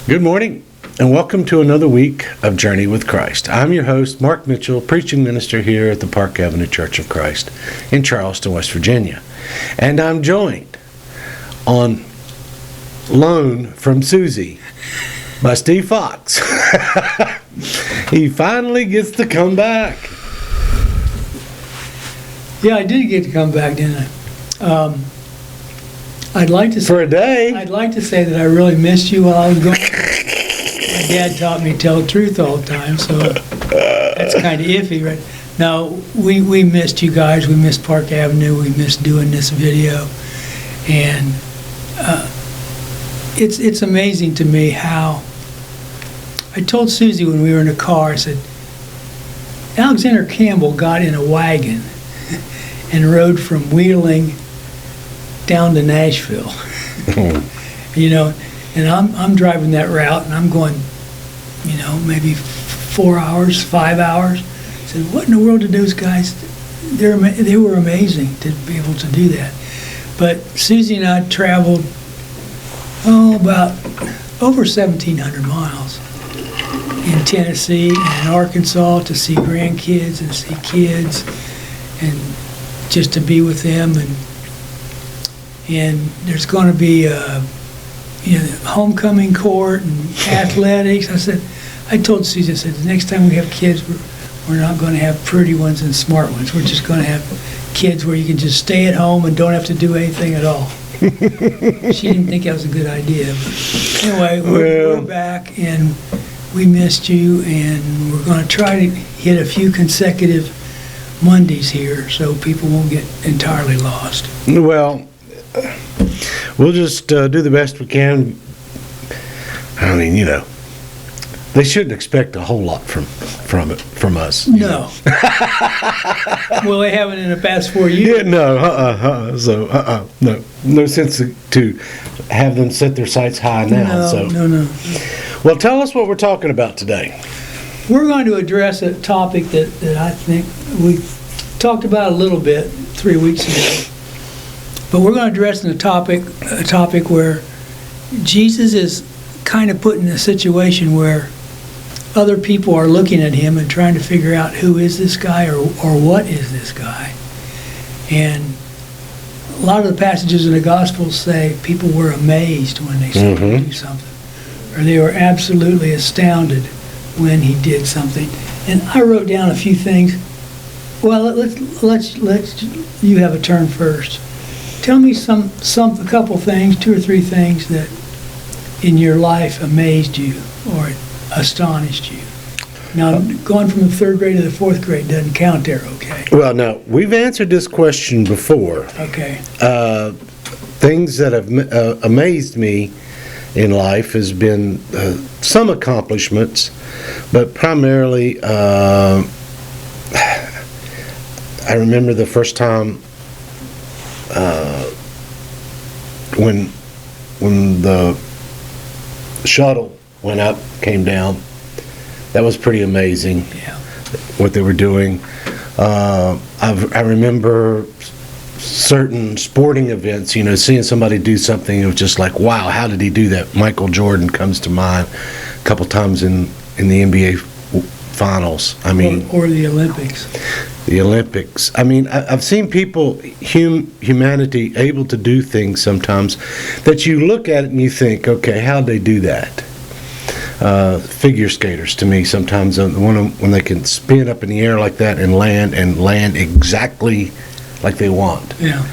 Good morning, and welcome to another week of Journey with Christ. I'm your host, Mark Mitchell, preaching minister here at the Park Avenue Church of Christ in Charleston, West Virginia. And I'm joined on loan from Susie by Steve Fox. He finally gets to come back. Yeah, I did get to come back, didn't I? I'd like to say, For a day. I'd like to say that I really missed you while I was gone. My dad taught me to tell the truth all the time, so that's kind of iffy, right? No, we missed you guys. We missed Park Avenue. We missed doing this video, and it's amazing to me how. I told Susie when we were in the car, I said, Alexander Campbell got in a wagon and rode from Wheeling down to Nashville. You know, and I'm driving that route and I'm going, you know, maybe 4 hours, 5 hours. I said, what in the world did those guys, they were amazing to be able to do that. But Susie and I traveled, about over 1,700 miles in Tennessee and in Arkansas to see grandkids and see kids and just to be with them. And there's going to be homecoming court and athletics. I told Susie, I said, the next time we have kids, we're not going to have pretty ones and smart ones. We're just going to have kids where you can just stay at home and don't have to do anything at all. She didn't think that was a good idea. But anyway, we're back, and we missed you, and we're going to try to hit a few consecutive Mondays here so people won't get entirely lost. Well, we'll just do the best we can. I mean, you know, they shouldn't expect a whole lot from us. No. Well, they haven't in the past 4 years. Yeah, no, no sense to have them set their sights high now. No. Well, tell us what we're talking about today. We're going to address a topic that I think we talked about a little bit 3 weeks ago. But we're going to address a topic where Jesus is kind of put in a situation where other people are looking at him and trying to figure out who is this guy or what is this guy. And a lot of the passages in the Gospels say people were amazed when they saw him do something, or they were absolutely astounded when he did something. And I wrote down a few things. Well, let's you have a turn first. Tell me a couple things, 2 or 3 things that in your life amazed you or astonished you. Now, going from the 3rd grade to the 4th grade doesn't count there, okay? Well, no, we've answered this question before. Okay. Things that have amazed me in life has been some accomplishments, but primarily I remember the first time when the shuttle went up, came down. That was pretty amazing. Yeah. What they were doing. I remember certain sporting events, you know, seeing somebody do something, it was just like, wow, how did he do that? Michael Jordan comes to mind a couple times in the NBA finals. I mean, or the Olympics. The Olympics. I mean, I've seen people, humanity, able to do things sometimes that you look at it and you think, okay, how'd they do that? Figure skaters, to me, sometimes when they can spin up in the air like that and land exactly like they want. Yeah.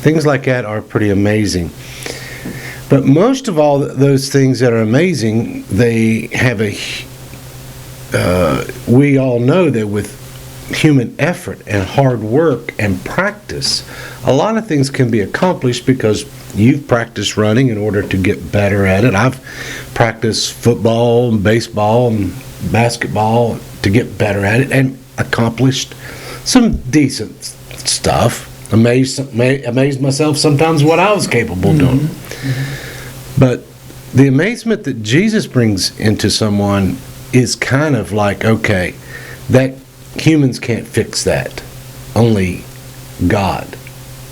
Things like that are pretty amazing. But most of all, those things that are amazing, they have we all know that with human effort and hard work and practice, a lot of things can be accomplished because you've practiced running in order to get better at it. I've practiced football and baseball and basketball to get better at it and accomplished some decent stuff. Amazed myself sometimes what I was capable of doing. But the amazement that Jesus brings into someone is kind of like, okay, that humans can't fix that. Only God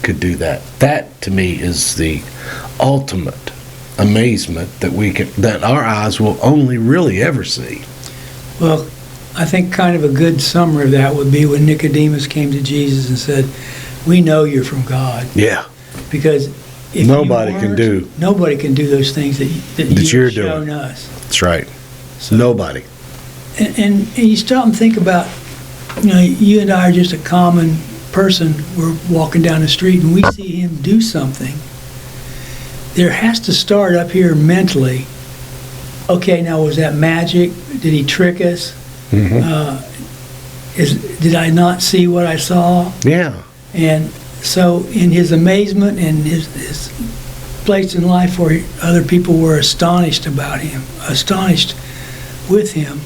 could do that. That, to me, is the ultimate amazement that our eyes will only really ever see. Well, I think kind of a good summary of that would be when Nicodemus came to Jesus and said, "We know you're from God." Yeah. Because if Nobody can do those things that you're you've shown doing. us. That's right. So, Nobody. and you stop and think about, you and I are just a common person. We're walking down the street and we see him do something. There has to start up here mentally. Okay, now was that magic? Did he trick us? Mm-hmm. Did I not see what I saw? Yeah. And so in his amazement and his place in life where other people were astonished about him, astonished with him,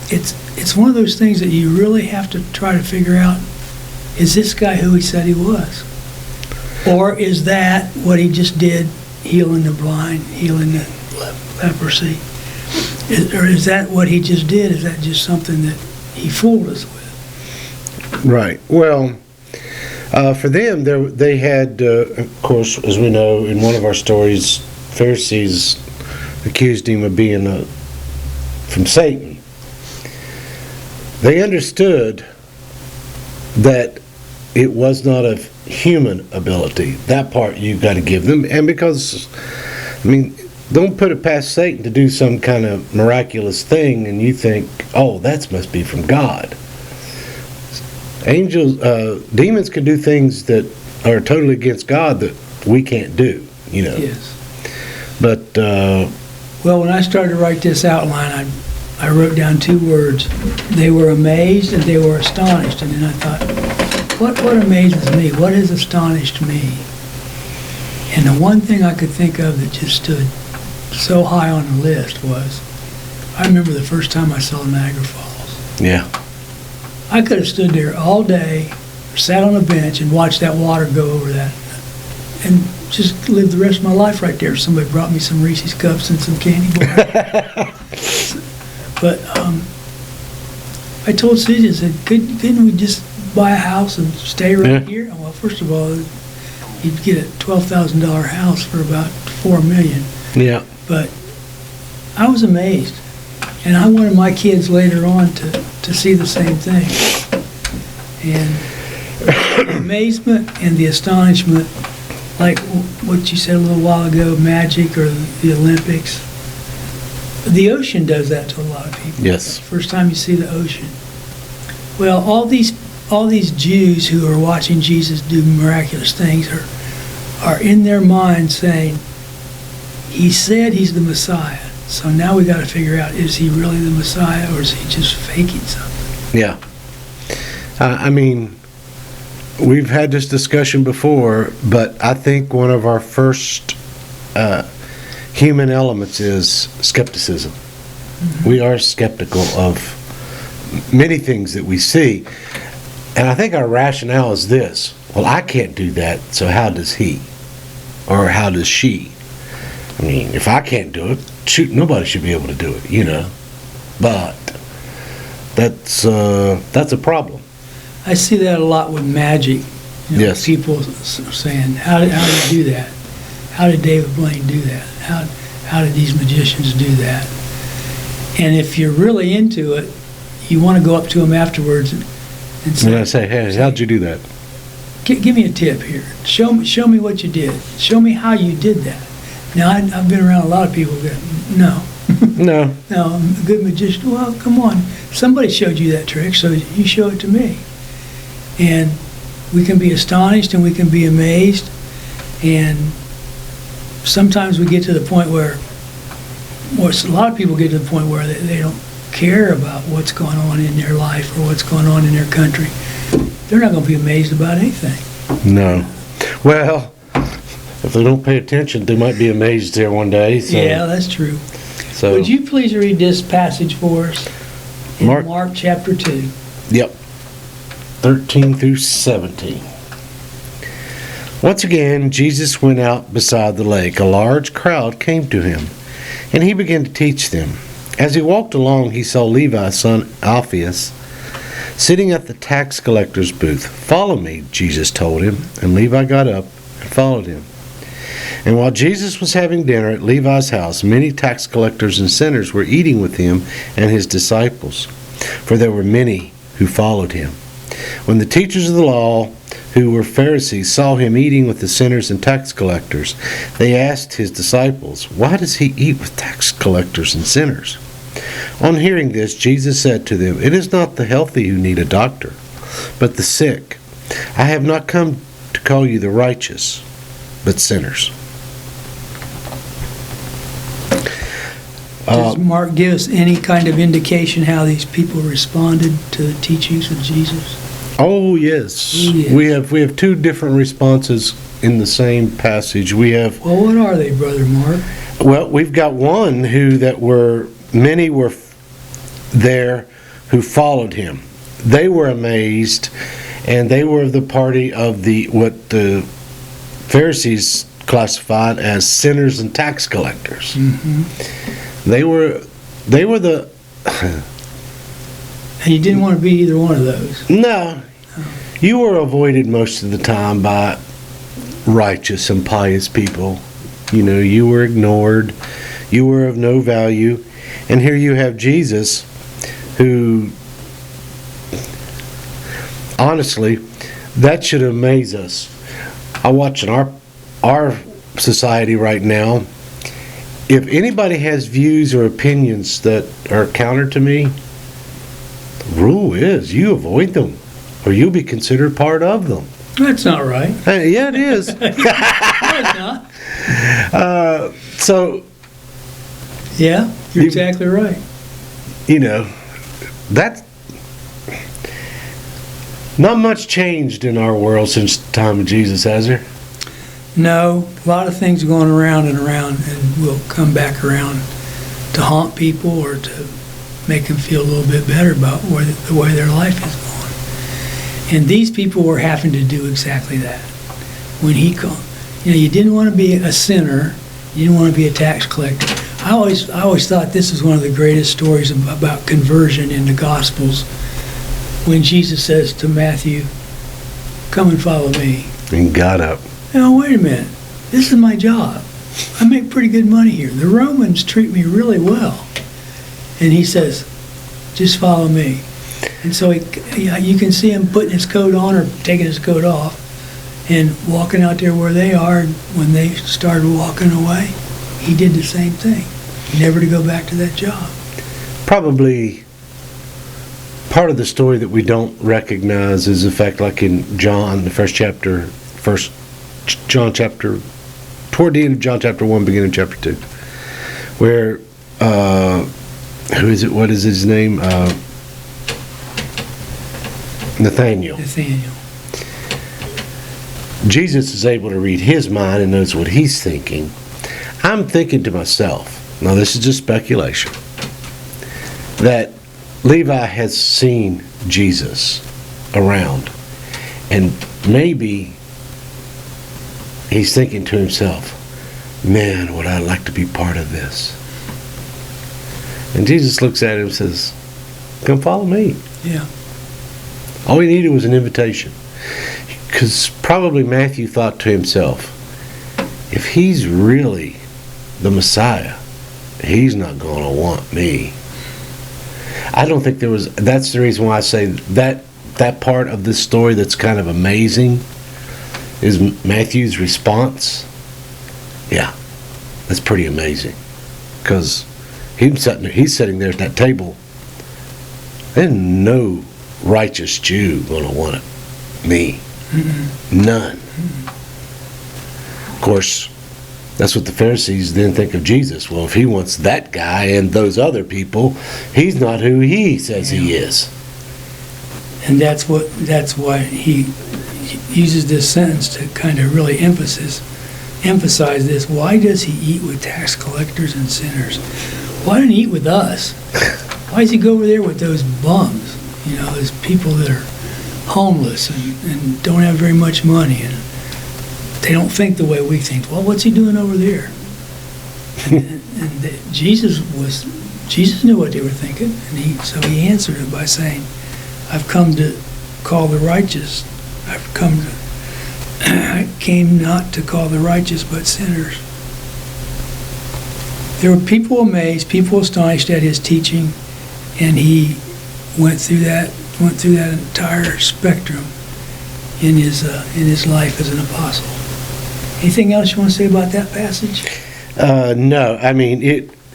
it's one of those things that you really have to try to figure out, is this guy who he said he was? Or is that what he just did, healing the blind, healing the leprosy? Or is that what he just did? Is that just something that he fooled us with? Right. Well, for them, they had, of course, as we know, in one of our stories, Pharisees accused him of being from Satan. They understood that it was not of human ability. That part you've got to give them. And because, don't put it past Satan to do some kind of miraculous thing and you think, oh, that must be from God. Demons can do things that are totally against God that we can't do, Yes. But, well, when I started to write this outline, I wrote down 2 words. They were amazed and they were astonished. And then I thought, what amazes me? What has astonished me? And the one thing I could think of that just stood so high on the list was, I remember the first time I saw Niagara Falls. yeah. I could have stood there all day, sat on a bench and watched that water go over that, and just lived the rest of my life right there. Somebody brought me some Reese's Cups and some candy bars. But I told Susan, I said, couldn't we just buy a house and stay right here? Well, first of all, you'd get a $12,000 house for about $4 million. Yeah. But I was amazed. And I wanted my kids later on to see the same thing. And the amazement and the astonishment, like what you said a little while ago, magic or the Olympics, the ocean does that to a lot of people. Yes. First time you see the ocean. Well, all these Jews who are watching Jesus do miraculous things are in their mind saying, he said he's the Messiah. So now we got to figure out, is he really the Messiah or is he just faking something? Yeah. We've had this discussion before, but I think one of our first human elements is skepticism. Mm-hmm. We are skeptical of many things that we see. And I think our rationale is this: well, I can't do that, so how does he? Or how does she? If I can't do it, shoot, nobody should be able to do it, But that's a problem. I see that a lot with magic. Yes. People saying, how did you do that? How did David Blaine do that? How did these magicians do that? And if you're really into it, you want to go up to them afterwards and say, hey, how'd you do that? Give me a tip here. Show me what you did. Show me how you did that. Now, I've been around a lot of people who go, no. No. No, I'm a good magician. Well, come on. Somebody showed you that trick, so you show it to me. And we can be astonished and we can be amazed. And sometimes we get to the point where a lot of people get to the point where they don't care about what's going on in their life or what's going on in their country. They're not going to be amazed about anything. No. Well, if they don't pay attention, they might be amazed there one day. So. Yeah, that's true. So, would you please read this passage for us in Mark chapter 2? Yep. 13 through 17. Once again, Jesus went out beside the lake. A large crowd came to him, and he began to teach them. As he walked along, he saw Levi, son Alphaeus, sitting at the tax collector's booth. "Follow me," Jesus told him, and Levi got up and followed him. And while Jesus was having dinner at Levi's house, many tax collectors and sinners were eating with him and his disciples, for there were many who followed him. When the teachers of the law, who were Pharisees, saw him eating with the sinners and tax collectors, they asked his disciples, "Why does he eat with tax collectors and sinners?" On hearing this, Jesus said to them, "It is not the healthy who need a doctor, but the sick. I have not come to call you the righteous, but sinners." Does Mark give us any kind of indication how these people responded to the teachings of Jesus? Oh yes. Yes. We have two different responses in the same passage. We have Well, what are they, Brother Mark? we've got one many were there who followed him. They were amazed, and they were of the party of what the Pharisees classified as sinners and tax collectors. Mm-hmm. They were the And you didn't want to be either one of those. no. You were avoided most of the time by righteous and pious people. You know, you were ignored. You were of no value. And here you have Jesus, who, honestly, that should amaze us. I watch in our society right now, if anybody has views or opinions that are counter to me, the rule is you avoid them, or you'll be considered part of them. That's not right. Yeah, it is. No, it's not. So, Yeah, you're exactly right. you know, that's not much changed in our world since the time of Jesus, has there? No, a lot of things are going around and around, and will come back around to haunt people or to make them feel a little bit better about the way their life is going. And these people were having to do exactly that. When he came, you didn't want to be a sinner, you didn't want to be a tax collector. I always thought this was one of the greatest stories about conversion in the Gospels, when Jesus says to Matthew, "Come and follow me." And got up. Now, wait a minute. This is my job. I make pretty good money here. The Romans treat me really well. And he says, "Just follow me." And so you can see him putting his coat on or taking his coat off and walking out there where they are. And when they started walking away, he did the same thing, never to go back to that job. Probably part of the story that we don't recognize is the fact, like in John, the first John chapter, toward the end of John chapter 1, beginning of chapter 2, where, who is it, what is his name? Nathaniel. Jesus is able to read his mind and knows what he's thinking. I'm thinking to myself, now this is just speculation, that Levi has seen Jesus around, and maybe he's thinking to himself, "Man, would I like to be part of this?" And Jesus looks at him and says, "Come follow me." Yeah. All he needed was an invitation. Because probably Matthew thought to himself, if he's really the Messiah, he's not going to want me. I don't think there was, that's the reason why I say that part of this story that's kind of amazing is Matthew's response. Yeah, that's pretty amazing. Because he's sitting there at that table. There's no righteous Jew going to want me. Mm-hmm. None. Mm-hmm. Of course, that's what the Pharisees then think of Jesus. Well, if he wants that guy and those other people, he's not who he says he is. And that's why he uses this sentence to kind of really emphasize this. Why does he eat with tax collectors and sinners? Why didn't he eat with us? Why does he go over there with those bums? Those people that are homeless and don't have very much money, and they don't think the way we think. Well, what's he doing over there? And Jesus knew what they were thinking, and so he answered it by saying, "I've come to call the righteous. I've come I came not to call the righteous, but sinners. There were people amazed, people astonished at his teaching, and he went through that entire spectrum in his life as an apostle. Anything else you want to say about that passage? No, I mean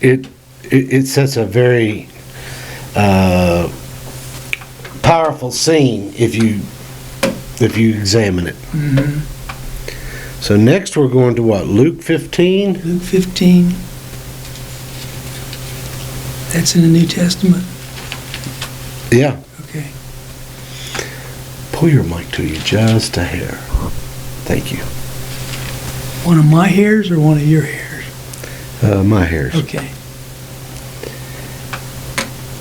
it sets a very powerful scene if you examine it. Mm-hmm. So next we're going to what? Luke 15? Luke 15. That's in the New Testament? Yeah. Okay. Pull your mic to you just a hair. Thank you. One of my hairs or one of your hairs? My hairs. Okay.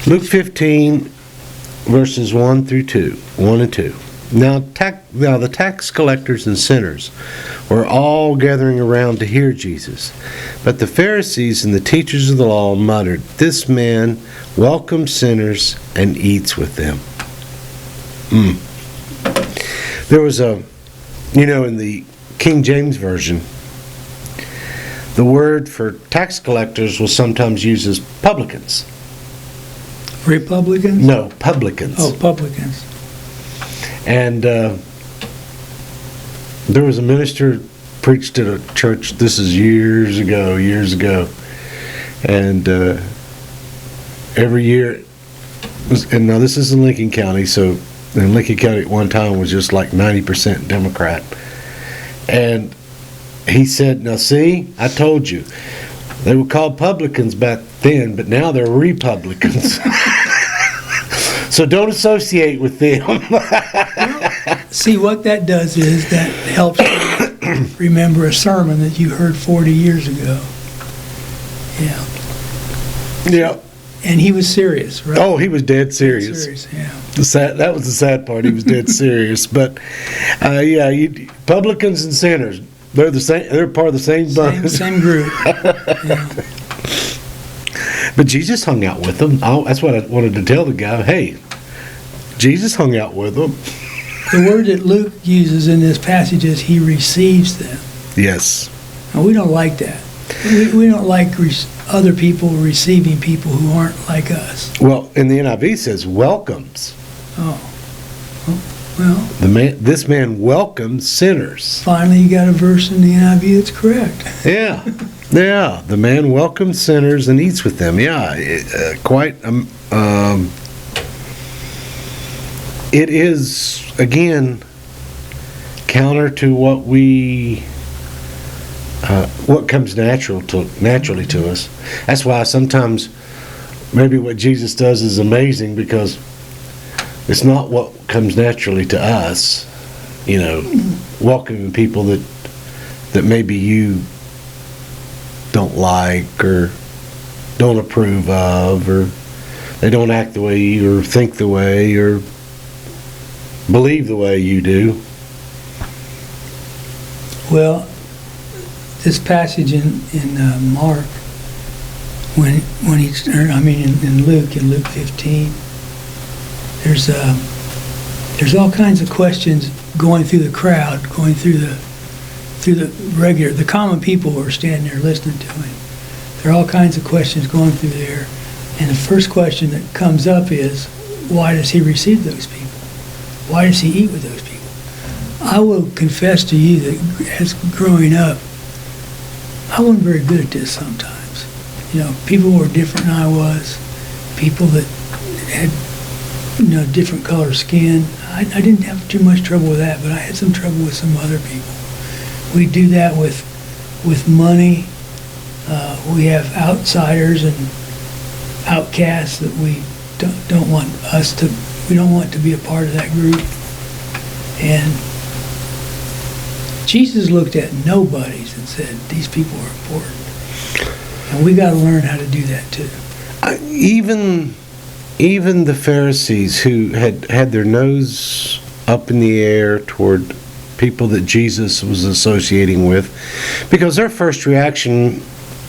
Luke 15, verses 1 and 2. Now the tax collectors and sinners were all gathering around to hear Jesus. But the Pharisees and the teachers of the law muttered, "This man welcomes sinners and eats with them." There was in the King James Version, the word for tax collectors was sometimes used as publicans. Republicans? No, publicans. Oh, publicans. And there was a minister preached at a church, this is years ago, and every year, and now this is in Lincoln County, so in Lincoln County at one time was just like 90% Democrat. And he said, now see, I told you, they were called publicans back then, but now they're Republicans. So don't associate with them. See, what that does is that helps you remember a sermon that you heard 40 years ago. Yeah. Yeah. And he was serious, right? Oh, he was dead serious. Yeah. That was the sad part. He was dead serious. But publicans and sinners, they're the same. They're part of the same bunch. Same group. Yeah. But Jesus hung out with them. That's what I wanted to tell the guy. Hey, Jesus hung out with them. The word that Luke uses in this passage is he receives them. Yes. And we don't like that. We don't like other people receiving people who aren't like us. Well, in the NIV says welcomes. Oh. Well. This man welcomes sinners. Finally, you got a verse in the NIV that's correct. Yeah. Yeah. The man welcomes sinners and eats with them. Yeah. It is, again, counter to what comes naturally to us. That's why sometimes maybe what Jesus does is amazing, because it's not what comes naturally to us. Welcoming people that maybe you don't like or don't approve of, or they don't act the way you or think the way or believe the way you do. Well, this passage in Mark, in Luke 15, there's all kinds of questions going through the crowd, going through the common people who are standing there listening to him. There are all kinds of questions going through there, and the first question that comes up is, why does he receive those people? Why does he eat with those people? I will confess to you that as growing up, I wasn't very good at this sometimes. People were different than I was. People that had, different color skin. I didn't have too much trouble with that, but I had some trouble with some other people. We do that with money. We have outsiders and outcasts that we don't want to be a part of that group. And Jesus looked at nobodies and said, these people are important. And we got to learn how to do that too. Even the Pharisees, who had their nose up in the air toward people that Jesus was associating with, because their first reaction,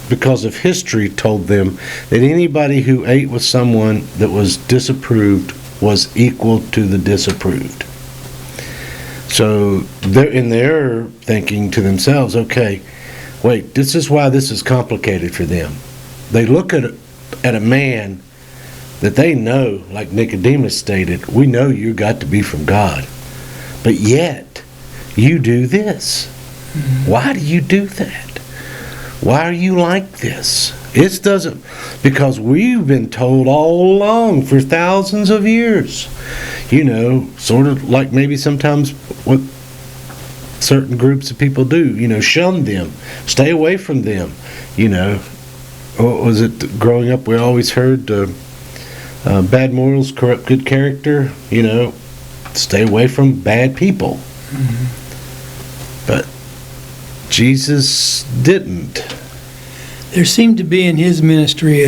because of history, told them that anybody who ate with someone that was disapproved was equal to the disapproved. So they're thinking to themselves, okay, wait, this is why this is complicated for them. They look at a man that they know, like Nicodemus stated, we know you got to be from God, but yet you do this. Why do you do that? Why are you like this? It doesn't, because we've been told all along for thousands of years, sort of like maybe sometimes what certain groups of people do, shun them, stay away from them, What was it, growing up we always heard, bad morals corrupt good character, stay away from bad people. But Jesus didn't. There seemed to be in his ministry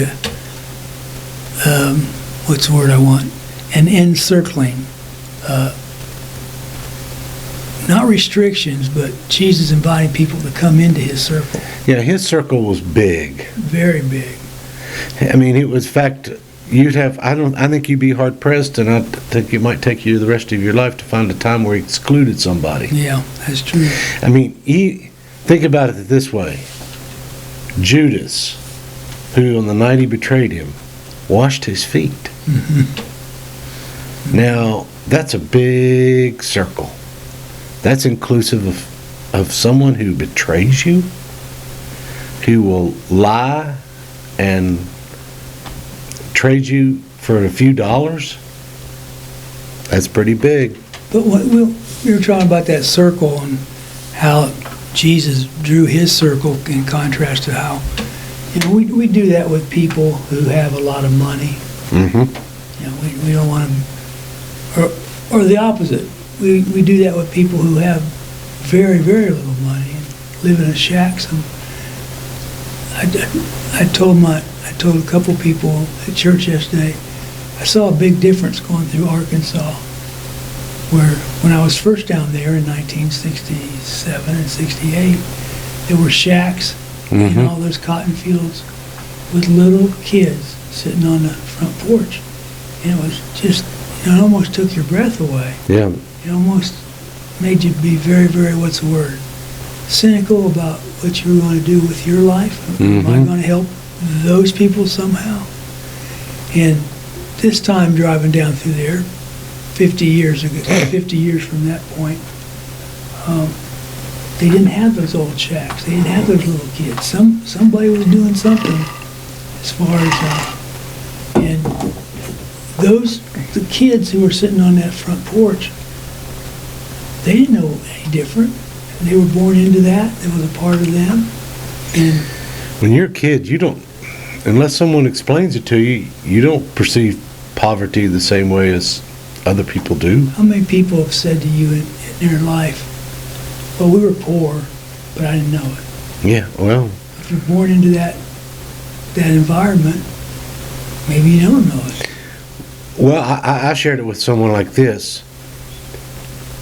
what's the word I want? An encircling. Not restrictions, but Jesus inviting people to come into his circle. Yeah, his circle was big. Very big. I mean, it was, in fact, I think you'd be hard pressed, and I think it might take you the rest of your life to find a time where he excluded somebody. Yeah, that's true. I mean, think about it this way. Judas, who on the night he betrayed him, washed his feet. Now, that's a big circle. That's inclusive of someone who betrays you, who will lie and trade you for a few dollars. That's pretty big. But we were talking about that circle and how Jesus drew his circle in contrast to how, we do that with people who have a lot of money. We don't want them, or the opposite. We do that with people who have very, very little money and live in a shack. I told a couple people at church yesterday, I saw a big difference going through Arkansas, where when I was first down there in 1967 and 68, there were shacks in all those cotton fields with little kids sitting on the front porch. And it was just, it almost took your breath away. Yeah. It almost made you be very, very, what's the word, cynical about what you were going to do with your life. Am I going to help those people somehow? And this time driving down through there, 50 years from that point, they didn't have those old shacks. They didn't have those little kids. Somebody was doing something as far as, and the kids who were sitting on that front porch, they didn't know any different. They were born into that. It was a part of them. And when you're a kid, you don't, unless someone explains it to you, you don't perceive poverty the same way as other people do. How many people have said to you in their life, well, we were poor, but I didn't know it? Yeah, well. If you're born into that environment, maybe you don't know it. Well, I shared it with someone like this.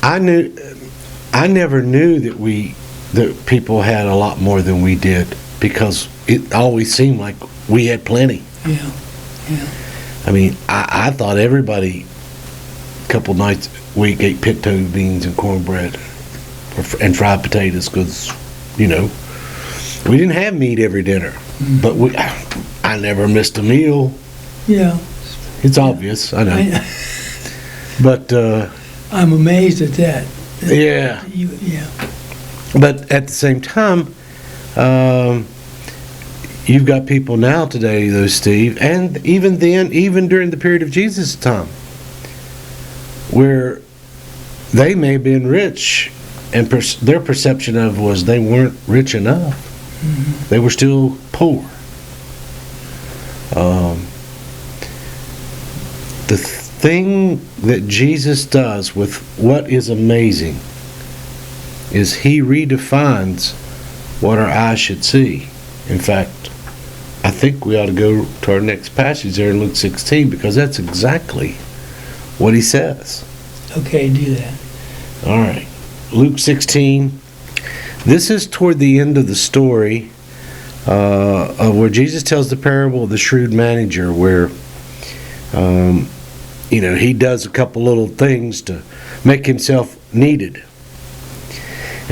I never knew that people had a lot more than we did, because it always seemed like we had plenty. Yeah. I mean, I thought everybody a couple nights a week ate pinto beans and cornbread and fried potatoes, because, we didn't have meat every dinner. But I never missed a meal. Yeah. It's obvious, I know. But I'm amazed at that. Yeah. Yeah. But at the same time, you've got people now today, though, Steve, and even then, even during the period of Jesus' time, where they may have been rich, and their perception of was they weren't rich enough. They were still poor. The thing that Jesus does with what is amazing is he redefines what our eyes should see. In fact, I think we ought to go to our next passage there in Luke 16, because that's exactly what he says. Okay, do that. All right. Luke 16. This is toward the end of the story where Jesus tells the parable of the shrewd manager, where he does a couple little things to make himself needed.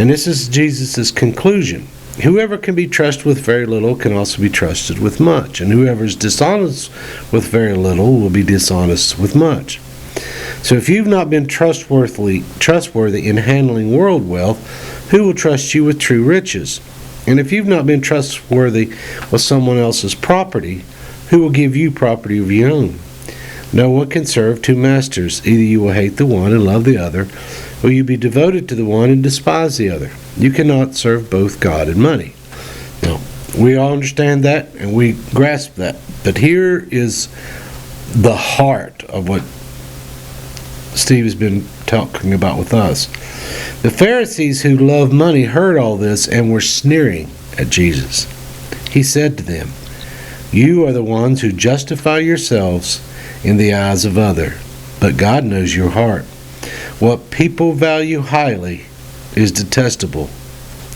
And this is Jesus' conclusion. Whoever can be trusted with very little can also be trusted with much. And whoever is dishonest with very little will be dishonest with much. So if you've not been trustworthy in handling world wealth, who will trust you with true riches? And if you've not been trustworthy with someone else's property, who will give you property of your own? No one can serve two masters. Either you will hate the one and love the other, or you be devoted to the one and despise the other. You cannot serve both God and money. Now, we all understand that and we grasp that. But here is the heart of what Steve has been talking about with us. The Pharisees who loved money heard all this and were sneering at Jesus. He said to them, "You are the ones who justify yourselves in the eyes of others, but God knows your heart. What people value highly is detestable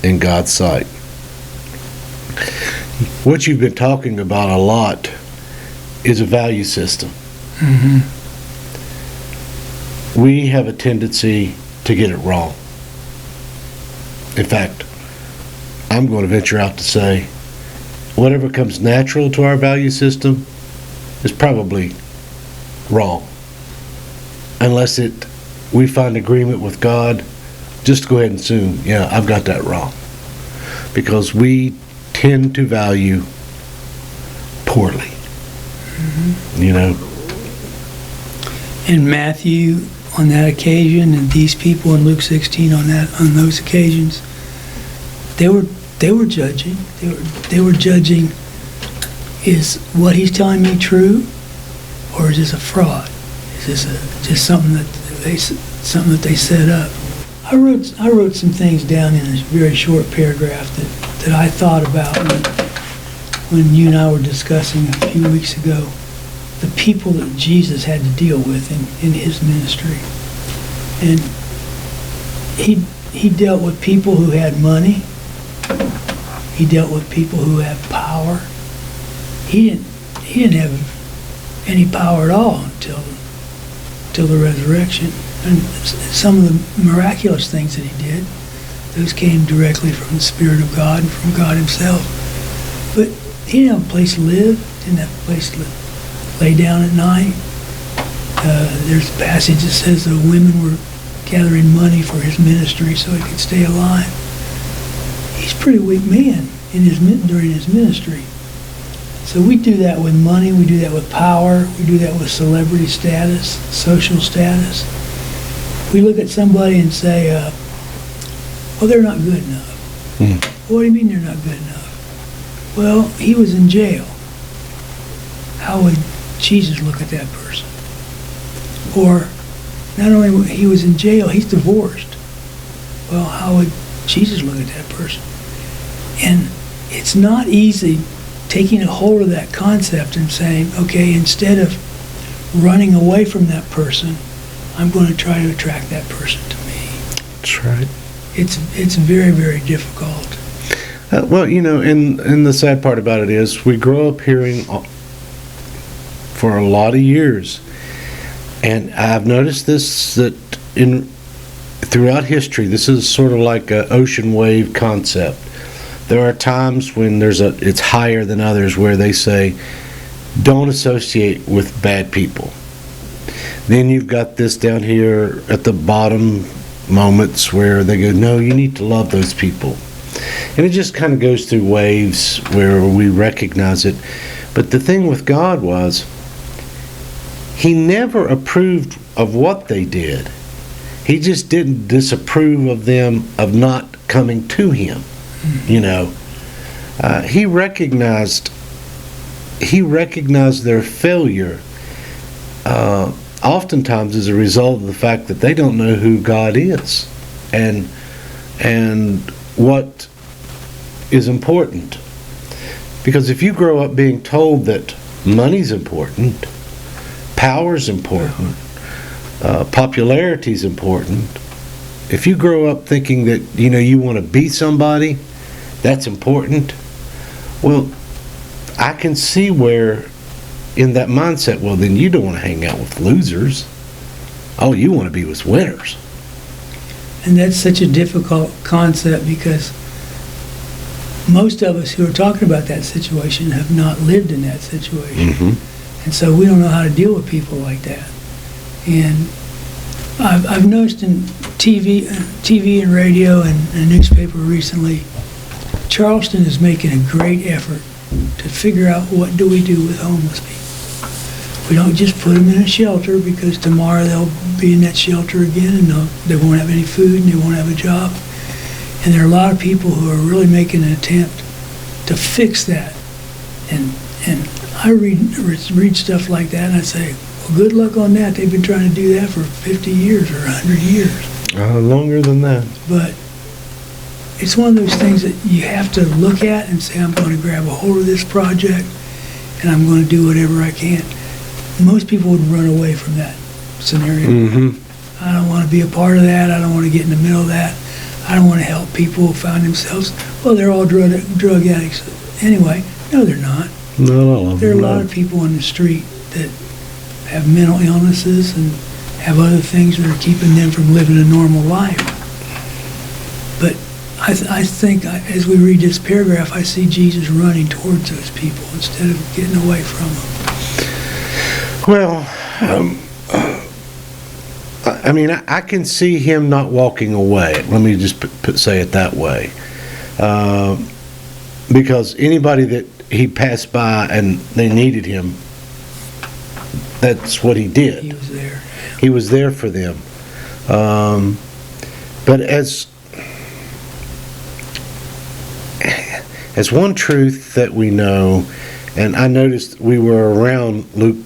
in God's sight." What you've been talking about a lot is a value system. Mm-hmm. We have a tendency to get it wrong. In fact, I'm going to venture out to say whatever comes natural to our value system is probably wrong. Unless we find agreement with God, just go ahead and assume, yeah, I've got that wrong. Because we tend to value poorly. Mm-hmm. You know? And Matthew, on that occasion, and these people in Luke 16 on those occasions, they were judging. They were judging, is what he's telling me true, or is this a fraud? Is this just something that they set up? I wrote some things down in this very short paragraph that I thought about when you and I were discussing a few weeks ago the people that Jesus had to deal with in his ministry. And he dealt with people who had money. He dealt with people who had power. He didn't have any power at all until the resurrection. And some of the miraculous things that he did, those came directly from the Spirit of God and from God himself. But he didn't have a place to live, didn't have a place to lay down at night. There's a passage that says the women were gathering money for his ministry so he could stay alive. He's a pretty weak man during his ministry. So we do that with money, we do that with power, we do that with celebrity status, social status. We look at somebody and say, well, they're not good enough. What do you mean they're not good enough? Well, he was in jail. How would Jesus look at that person? Or not only he was in jail, he's divorced. Well, how would Jesus look at that person? And it's not easy taking a hold of that concept and saying, okay, instead of running away from that person, I'm going to try to attract that person to me. That's right. It's very, very difficult. Well, you know, and the sad part about it is we grow up hearing for a lot of years, and I've noticed this, that throughout history, this is sort of like an ocean wave concept. There are times when it's higher than others where they say, don't associate with bad people. Then you've got this down here at the bottom moments where they go, no, you need to love those people. And it just kind of goes through waves where we recognize it. But the thing with God was, he never approved of what they did. He just didn't disapprove of them of not coming to him. You know, he recognized their failure oftentimes as a result of the fact that they don't know who God is and what is important. Because if you grow up being told that money's important, power's important, popularity's important, if you grow up thinking that, you know, you want to be somebody, that's important, well, I can see where in that mindset, well, then you don't want to hang out with losers. Oh, you want to be with winners. And that's such a difficult concept because most of us who are talking about that situation have not lived in that situation. Mm-hmm. And so we don't know how to deal with people like that. And I've noticed in TV and radio and newspaper recently, Charleston is making a great effort to figure out what do we do with homeless people. We don't just put them in a shelter because tomorrow they'll be in that shelter again and they won't have any food and they won't have a job. And there are a lot of people who are really making an attempt to fix that. And I read stuff like that and I say, well, good luck on that. They've been trying to do that for 50 years or 100 years. Longer than that. But it's one of those things that you have to look at and say, I'm going to grab a hold of this project and I'm going to do whatever I can. Most people would run away from that scenario. Mm-hmm. I don't want to be a part of that. I don't want to get in the middle of that. I don't want to help people who find themselves, well, they're all drug addicts. Anyway, no, they're not. No. There are a lot of people on the street that have mental illnesses and have other things that are keeping them from living a normal life. But I think as we read this paragraph, I see Jesus running towards those people instead of getting away from them. Well, I mean, I can see him not walking away. Let me just say it that way. Because anybody that he passed by and they needed him, that's what he did. He was there. He was there for them. But as one truth that we know, and I noticed we were around Luke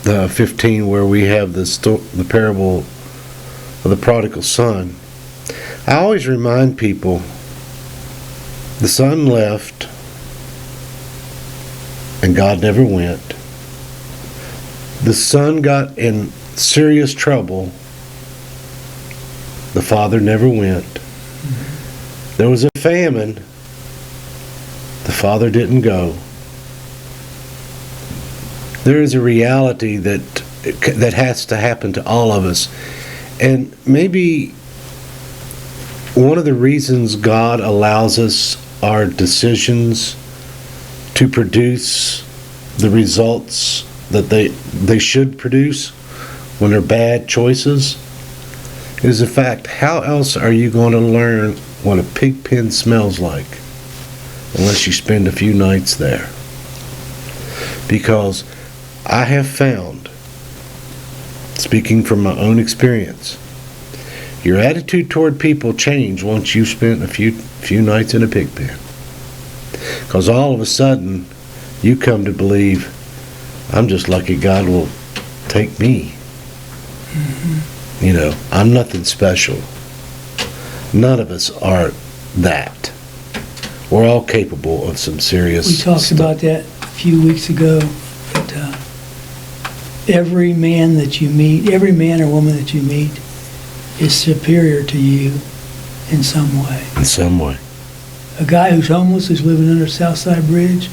15 where we have the parable of the prodigal son. I always remind people the son left and God never went. The son got in serious trouble. The father never went. There was a famine. The father didn't go. There is a reality that has to happen to all of us. And maybe one of the reasons God allows us our decisions to produce the results that they should produce when they're bad choices is the fact, how else are you going to learn what a pig pen smells like unless you spend a few nights there? Because I have found, speaking from my own experience, your attitude toward people change once you've spent a few nights in a pig pen. Because all of a sudden, you come to believe, I'm just lucky God will take me. Mm-hmm. You know, I'm nothing special. None of us are that. We're all capable of some serious We talked about that a few weeks ago. That every man that you meet, every man or woman that you meet is superior to you in some way. In some way. A guy who's homeless, who's living under Southside Bridge.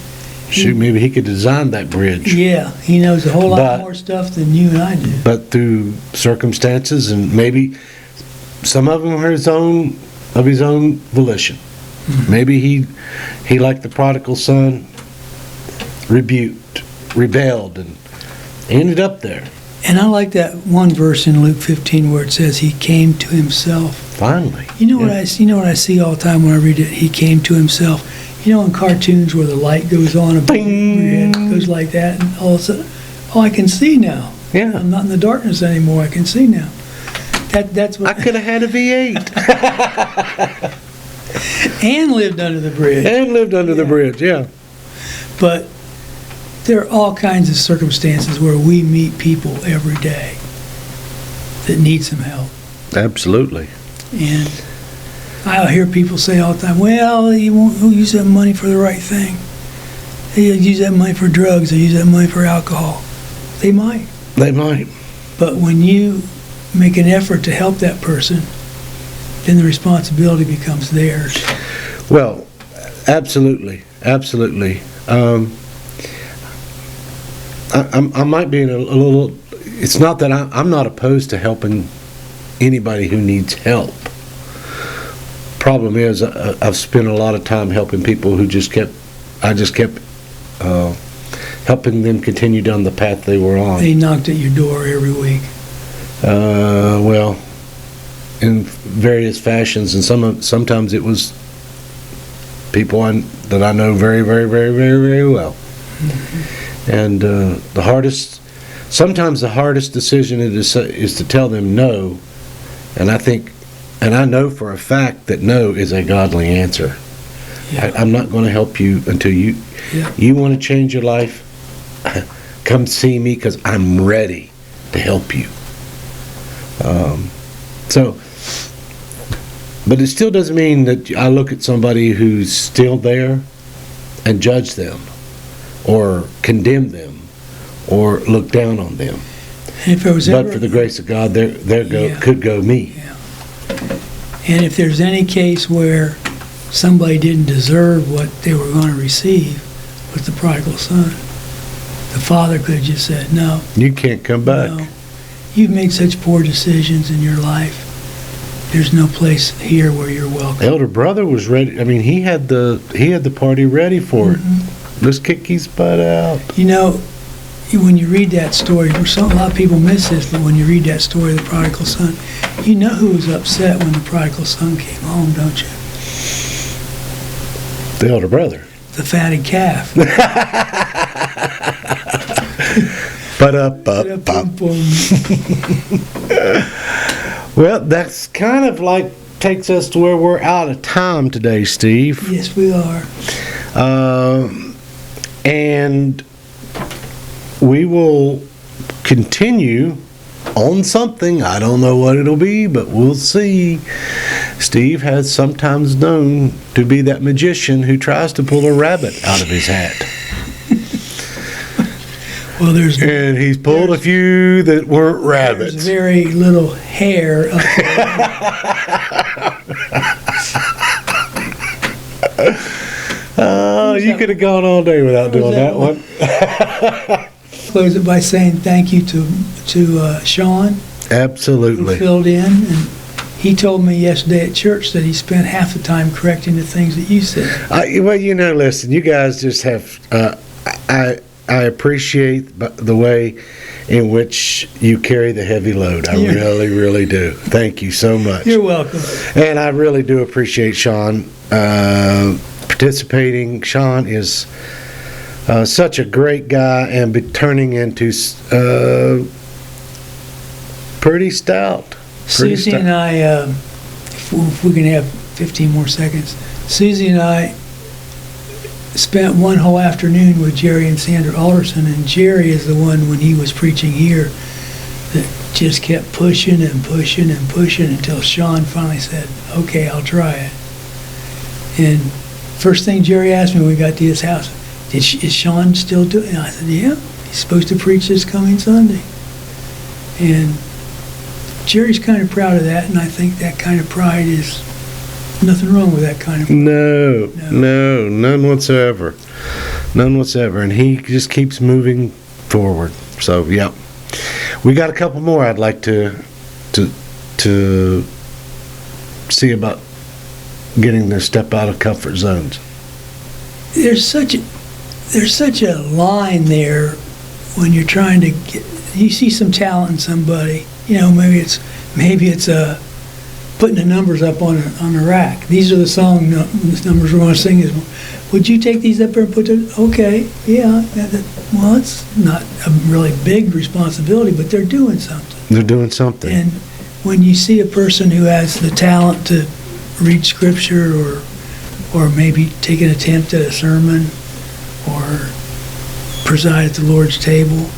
Shoot, maybe he could design that bridge. Yeah, he knows a whole lot more stuff than you and I do. But through circumstances, and maybe some of them are his own volition. Mm-hmm. Maybe he like the prodigal son, rebelled, and ended up there. And I like that one verse in Luke 15 where it says he came to himself. Finally. You know what I see all the time when I read it? He came to himself. You know in cartoons where the light goes on above your head, goes like that, and all of a sudden, oh, I can see now. Yeah. I'm not in the darkness anymore. I can see now. That's what I could have had a V8. and lived under the bridge. And lived under the bridge, yeah. But there are all kinds of circumstances where we meet people every day that need some help. Absolutely. And I hear people say all the time, well, you won't use that money for the right thing. They use that money for drugs. They use that money for alcohol. They might. They might. But when you make an effort to help that person, then the responsibility becomes theirs. Well, absolutely. Absolutely. I might be in a little... It's not that I'm not opposed to helping anybody who needs help. problem is I've spent a lot of time helping people who just kept helping them continue down the path they were on. They knocked at your door every week. Well, in various fashions, and sometimes it was people that I know very, very, very, very, very well. Mm-hmm. And sometimes the hardest decision is to tell them no. And I know for a fact that no is a godly answer. Yeah. I'm not going to help you until you want to change your life. Come see me, because I'm ready to help you. But it still doesn't mean that I look at somebody who's still there and judge them or condemn them or look down on them. And if it was but for the grace of God, could go me. Yeah. And if there's any case where somebody didn't deserve what they were going to receive with the prodigal son, the father could have just said, no. You can't come back. No. You've made such poor decisions in your life. There's no place here where you're welcome. Elder brother was ready. I mean, he had the party ready for it. Let's kick his butt out. You know, when you read that story, a lot of people miss this, but when you read that story of the prodigal son, you know who was upset when the prodigal son came home, don't you? The elder brother. The fatted calf. Well, that's kind of like takes us to where we're out of time today, Steve. Yes, we are. And we will continue on something. I don't know what it'll be, but we'll see. Steve has sometimes known to be that magician who tries to pull a rabbit out of his hat. Well, and he's pulled a few that weren't rabbits. There's very little hair up there. You could have gone all day without doing that one. Close it by saying thank you to Sean. Absolutely. Who filled in, and he told me yesterday at church that he spent half the time correcting the things that you said. Well, listen, you guys just have. I appreciate the way in which you carry the heavy load. I really, really do. Thank you so much. You're welcome. And I really do appreciate Sean participating. Sean is such a great guy and be turning into pretty stout. Susie and I, if we can have 15 more seconds, Susie and I spent one whole afternoon with Jerry and Sandra Alderson, and Jerry is the one, when he was preaching here, that just kept pushing and pushing and pushing until Sean finally said, okay, I'll try it. And first thing Jerry asked me when we got to his house, is Sean still doing it? I said, yeah, he's supposed to preach this coming Sunday. And Jerry's kind of proud of that, and I think that kind of pride is nothing wrong with that kind of pride. No, none whatsoever. None whatsoever. And he just keeps moving forward. So, yeah. We got a couple more I'd like to see about getting their step out of comfort zones. There's such a line there when you're trying to get, you see some talent in somebody, maybe it's putting the numbers up on the rack. These are the song numbers we're going to sing. Would you take these up there and put them? Okay, yeah. Well, it's not a really big responsibility, but they're doing something. They're doing something. And when you see a person who has the talent to read scripture or maybe take an attempt at a sermon or preside at the Lord's table,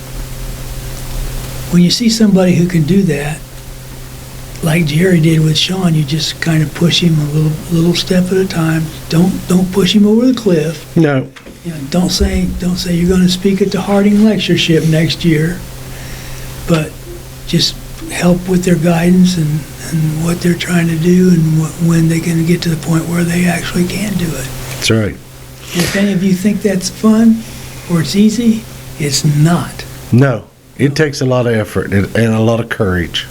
when you see somebody who can do that, like Jerry did with Sean, you just kind of push him a little step at a time. Don't push him over the cliff. No. Don't say you're going to speak at the Harding Lectureship next year, but just help with their guidance and what they're trying to do and when they can get to the point where they actually can do it. That's right. If any of you think that's fun or it's easy, it's not. No. It takes a lot of effort and a lot of courage.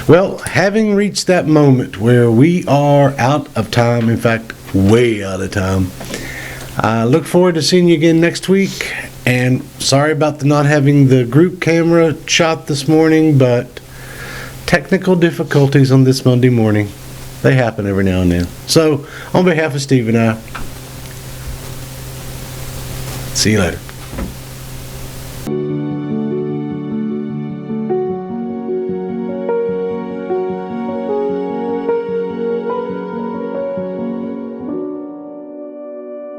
Well, having reached that moment where we are out of time, in fact, way out of time, I look forward to seeing you again next week. And sorry about the not having the group camera shot this morning, but technical difficulties on this Monday morning. They happen every now and then. So, on behalf of Steve and I, see you later.